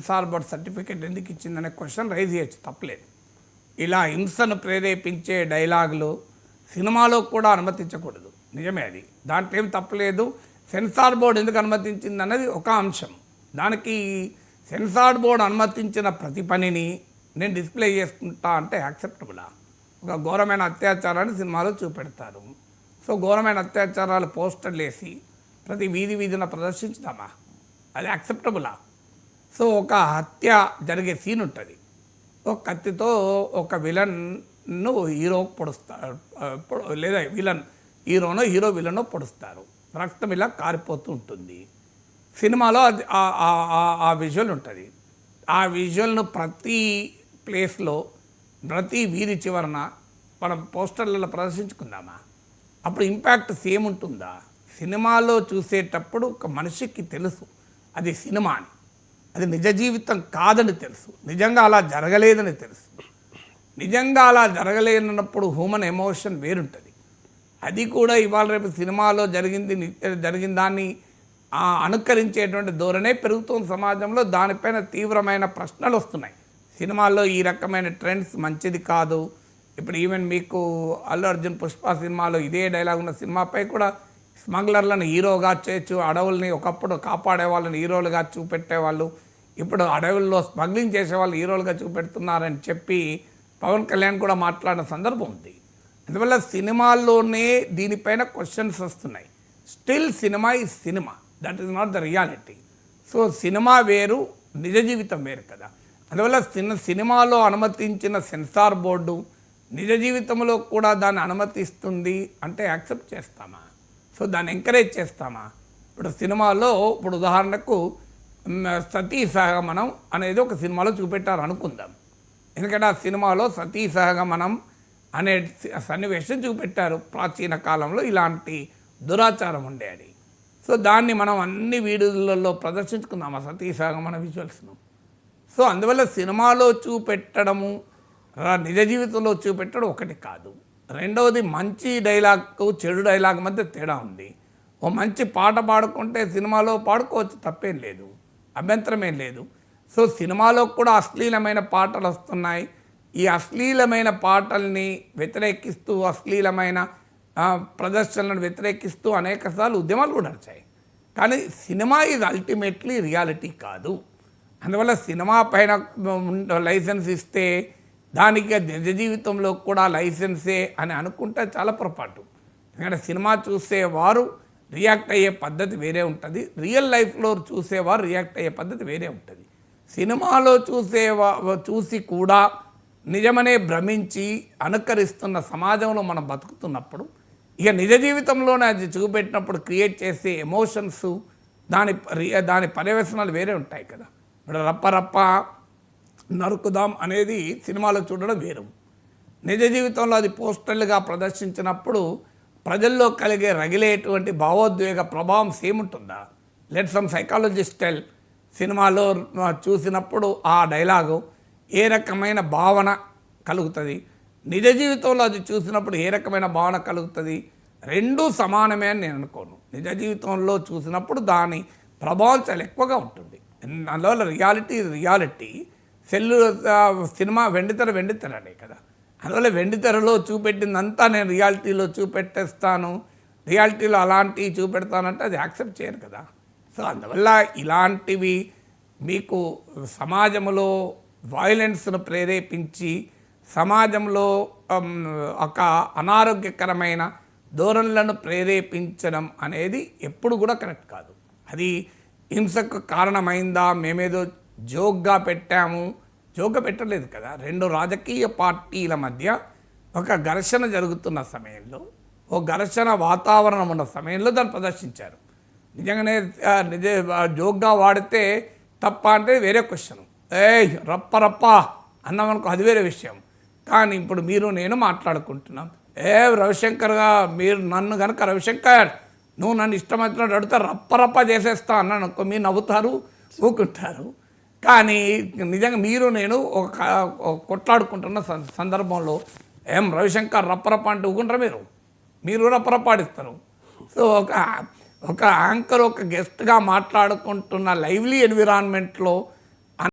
Censor board certificate ఎందుకు ఇచ్చిందనే question raise చేయొచ్చు, తప్పలేదు. ఇలా హింసను ప్రేరేపించే డైలాగులు సినిమాలో కూడా అనుమతించకూడదు, నిజమే అది, దాంట్లో ఏం తప్పలేదు. సెన్సార్ బోర్డు ఎందుకు అనుమతించింది అన్నది ఒక అంశం. దానికి సెన్సార్ బోర్డు అనుమతించిన ప్రతి పనిని నేను డిస్ప్లే చేసుకుంటా అంటే యాక్సెప్టబులా? ఒక ఘోరమైన అత్యాచారాన్ని సినిమాలో చూపెడతారు. సో ఘోరమైన అత్యాచారాలు పోస్టర్లు వేసి ప్రతి వీధిన ప్రదర్శించుదామా? అది యాక్సెప్టబులా? సో ఒక హత్య జరిగే సీన్ ఉంటుంది, ఒక కత్తితో ఒక విలన్ను హీరో పొడుస్తారు, లేదా హీరో విలనో పొడుస్తారు, రక్తం ఇలా కారిపోతూ ఉంటుంది. సినిమాలో అది ఆ విజువల్ ఉంటుంది. ఆ విజువల్ను ప్రతి ప్లేస్లో ప్రతి వీధి చివరన మనం పోస్టర్లలో ప్రదర్శించుకుందామా? అప్పుడు ఇంపాక్ట్ సేమ్ ఉంటుందా? సినిమాలో చూసేటప్పుడు ఒక మనిషికి తెలుసు అది సినిమా అని, అది నిజ జీవితం కాదని తెలుసు, నిజంగా అలా జరగలేదని తెలుసు. నిజంగా అలా జరగలేనప్పుడు హ్యూమన్ ఎమోషన్ వేరుంటుంది. అది కూడా ఇవాళ రేపు సినిమాలో జరిగిన దాన్ని అనుకరించేటువంటి ధోరణే పెరుగుతున్న సమాజంలో. దానిపైన తీవ్రమైన ప్రశ్నలు వస్తున్నాయి. సినిమాల్లో ఈ రకమైన ట్రెండ్స్ మంచిది కాదు. ఇప్పుడు ఈవెన్ మీకు అల్లు అర్జున్ పుష్ప సినిమాలో ఇదే డైలాగ్ ఉన్న సినిమాపై కూడా స్మగ్లర్లను హీరోగా చేయొచ్చు, అడవుల్ని ఒకప్పుడు కాపాడే వాళ్ళని హీరోలుగా చూపెట్టేవాళ్ళు, ఇప్పుడు అడవుల్లో స్మగ్లింగ్ చేసేవాళ్ళు హీరోలుగా చూపెడుతున్నారని చెప్పి పవన్ కళ్యాణ్ కూడా మాట్లాడిన సందర్భం ఉంది. అందువల్ల సినిమాల్లోనే దీనిపైన క్వశ్చన్స్ వస్తున్నాయి. Still cinema is cinema, that is not the reality. So cinema వేరు, నిజ జీవితం వేరు కదా. అందువల్ల సినిమాలో అనుమతించిన సెన్సార్ బోర్డు నిజ జీవితంలో కూడా దాన్ని అనుమతిస్తుంది అంటే యాక్సెప్ట్ చేస్తామా? సో దాన్ని ఎంకరేజ్ చేస్తామా? ఇప్పుడు సినిమాలో ఇప్పుడు ఉదాహరణకు సతీ సహగమనం అనేది ఒక సినిమాలో చూపెట్టారు అనుకుందాం. ఎందుకంటే ఆ సినిమాలో సతీ సహగమనం అనే సన్నివేశం చూపెట్టారు. ప్రాచీన కాలంలో ఇలాంటి దురాచారం ఉండేది. సో దాన్ని మనం అన్ని వీడియోలలో ప్రదర్శించుకుందాం ఆ సతీ సహగమన విజువల్స్ను. సో అందువల్ల సినిమాలో చూపెట్టడము నిజ జీవితంలో చూపెట్టడం ఒకటి కాదు. రెండవది, మంచి డైలాగ్కు చెడు డైలాగ్ మధ్య తేడా ఉంది. ఓ మంచి పాట పాడుకుంటే సినిమాలో పాడుకోవచ్చు, తప్పేం లేదు, అభ్యంతరమేం లేదు. సో సినిమాలో కూడా అశ్లీలమైన పాటలు వస్తున్నాయి. ఈ అశ్లీలమైన పాటల్ని వ్యతిరేకిస్తూ, అశ్లీలమైన ప్రదర్శనలను వ్యతిరేకిస్తూ అనేకసార్లు ఉద్యమాలు కూడా నడిచాయి. కానీ సినిమా ఇది అల్టిమేట్లీ రియాలిటీ కాదు. అందువల్ల సినిమా పైన లైసెన్స్ ఇస్తే దానికి నిజ జీవితంలో కూడా లైసెన్సే అని అనుకుంటే చాలా పొరపాటు. ఎందుకంటే సినిమా చూసేవారు రియాక్ట్ అయ్యే పద్ధతి వేరే ఉంటుంది, రియల్ లైఫ్లో చూసేవారు రియాక్ట్ అయ్యే పద్ధతి వేరే ఉంటుంది. సినిమాలో చూసి కూడా నిజమనే భ్రమించి అనుకరిస్తున్న సమాజంలో మనం బతుకుతున్నప్పుడు ఇక నిజ జీవితంలోనే అది చూపెట్టినప్పుడు క్రియేట్ చేసే ఎమోషన్స్, దాని పర్యవసనాలు వేరే ఉంటాయి కదా. ఇప్పుడు రప్ప నరుకుదాం అనేది సినిమాలో చూడడం వేరు, నిజ జీవితంలో అది పోస్టర్లుగా ప్రదర్శించినప్పుడు ప్రజల్లో కలిగే రగిలేటువంటి భావోద్వేగ ప్రభావం సేమ్ ఉంటుందా? లెట్ సమ్ సైకాలజిస్ట్ టెల్, సినిమాలో చూసినప్పుడు ఆ డైలాగు ఏ రకమైన భావన కలుగుతుంది, నిజ జీవితంలో అది చూసినప్పుడు ఏ రకమైన భావన కలుగుతుంది? రెండూ సమానమే అని నేను అనుకోను. నిజ జీవితంలో చూసినప్పుడు దాని ప్రభావం చాలా ఎక్కువగా ఉంటుంది. అందువల్ల రియాలిటీ సినిమా వెండితెరనే కదా. అందువల్ల వెండితెరలో చూపెట్టిందంతా నేను రియాలిటీలో చూపెట్టేస్తాను, రియాలిటీలో అలాంటివి చూపెడతానంటే అది యాక్సెప్ట్ చేయరు కదా. సో అందువల్ల ఇలాంటివి మీకు సమాజంలో వైలెన్స్ను ప్రేరేపించి సమాజంలో ఒక అనారోగ్యకరమైన ధోరణులను ప్రేరేపించడం అనేది ఎప్పుడు కూడా కరెక్ట్ కాదు. అది హింసకు కారణమైందా? మేమేదో జోక్గా పెట్టలేదు కదా. రెండు రాజకీయ పార్టీల మధ్య ఒక ఘర్షణ జరుగుతున్న సమయంలో, ఓ ఘర్షణ వాతావరణం ఉన్న సమయంలో దాన్ని ప్రదర్శించారు. నిజంగానే జోక్గా వాడితే తప్ప అంటే వేరే క్వశ్చన్. రప్ప అన్నామనుకో, అది వేరే విషయం. కానీ ఇప్పుడు మీరు నేను మాట్లాడుకుంటున్నాం. రవిశంకర్గా మీరు నన్ను కనుక రవిశంకర్ నువ్వు నన్ను ఇష్టమైనట్టు అడిగితే రప్ప చేసేస్తా అన్నాను అనుకో, మీరు నవ్వుతారు, ఊకుంటారు. కానీ నిజంగా మీరు నేను ఒక కొట్లాడుకుంటున్న సందర్భంలో రవిశంకర్ రప్పరప్ప అంటే ఊకుంటారు, మీరు రప్పరప్పాడిస్తారు. సో ఒక యాంకర్ ఒక గెస్ట్గా మాట్లాడుకుంటున్న లైవ్లీ ఎన్విరాన్మెంట్లో